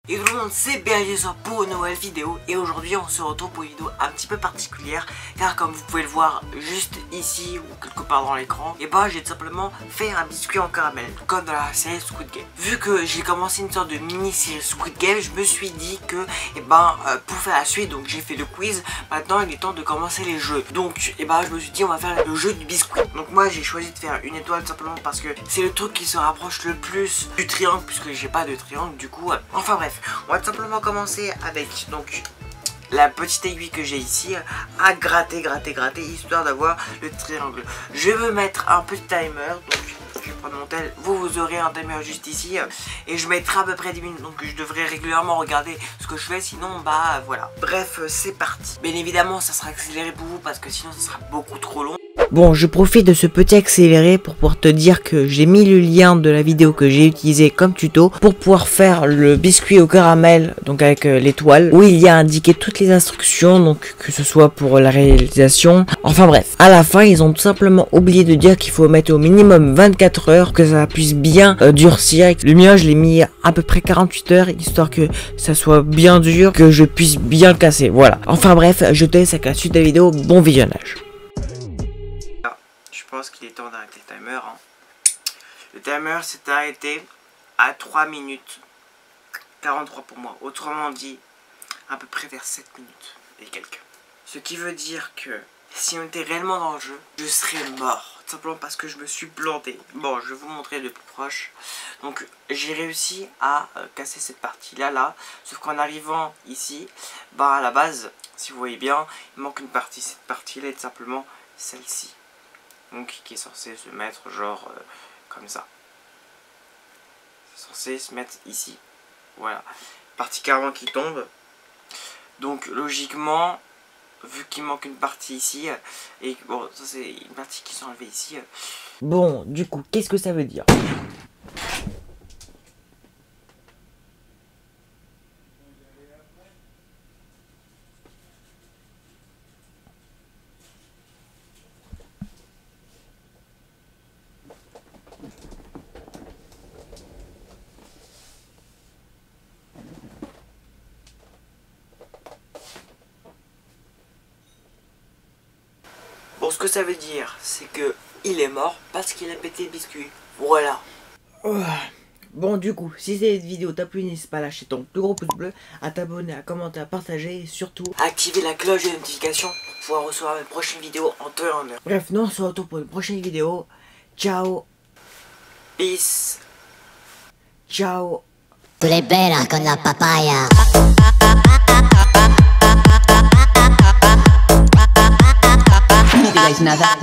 Et tout le monde, c'est BHG pour une nouvelle vidéo. Et aujourd'hui on se retrouve pour une vidéo un petit peu particulière, car comme vous pouvez le voir juste ici ou quelque part dans l'écran, et bah j'ai tout simplement fait un biscuit en caramel, comme dans la série Squid Game. Vu que j'ai commencé une sorte de mini-série Squid Game, je me suis dit que pour faire la suite, donc j'ai fait le quiz. Maintenant il est temps de commencer les jeux. Donc je me suis dit on va faire le jeu du biscuit. Donc moi j'ai choisi de faire une étoile simplement parce que c'est le truc qui se rapproche le plus du triangle, puisque j'ai pas de triangle du coup. Enfin bref, on va tout simplement commencer avec donc la petite aiguille que j'ai ici à gratter, histoire d'avoir le triangle. Je veux mettre un petit timer, donc je vais prendre mon tel, vous aurez un timer juste ici, et je mettrai à peu près 10 minutes, donc je devrais régulièrement regarder ce que je fais, sinon voilà. Bref, c'est parti. Bien évidemment ça sera accéléré pour vous parce que sinon ça sera beaucoup trop long. Bon, je profite de ce petit accéléré pour pouvoir te dire que j'ai mis le lien de la vidéo que j'ai utilisé comme tuto pour pouvoir faire le biscuit au caramel, donc avec l'étoile, où il y a indiqué toutes les instructions, donc que ce soit pour la réalisation. Enfin bref, à la fin, ils ont tout simplement oublié de dire qu'il faut mettre au minimum 24 heures, que ça puisse bien durcir. Le mien, je l'ai mis à peu près 48 heures, histoire que ça soit bien dur, que je puisse bien le casser, voilà. Enfin bref, je te laisse avec la suite de la vidéo, bon visionnage. Je pense qu'il est temps d'arrêter le timer. Le timer s'est arrêté à 3 minutes 43 pour moi. Autrement dit, à peu près vers 7 minutes et quelques. Ce qui veut dire que si on était réellement dans le jeu, je serais mort. Tout simplement parce que je me suis planté. Bon, je vais vous montrer de plus proche. Donc, j'ai réussi à casser cette partie-là, là. Sauf qu'en arrivant ici, à la base, si vous voyez bien, il manque une partie. Cette partie-là est tout simplement celle-ci. Donc qui est censé se mettre genre comme ça. C'est censé se mettre ici. Voilà. Partie carrément qui tombe. Donc logiquement, vu qu'il manque une partie ici, et bon, ça c'est une partie qui sont enlevées ici. Bon, du coup, qu'est-ce que ça veut dire ? Bon, ce que ça veut dire, c'est que il est mort parce qu'il a pété le biscuit. Voilà. Bon, du coup, si cette vidéo t'a plu, n'hésite pas à lâcher ton plus gros pouce bleu, à t'abonner, à commenter, à partager et surtout activer la cloche de notification pour pouvoir recevoir mes prochaines vidéos en temps et en heure. Bref, nous on se retrouve pour une prochaine vidéo. Ciao. Peace. Ciao. Tu l'es bella con la papaya. There's nothing.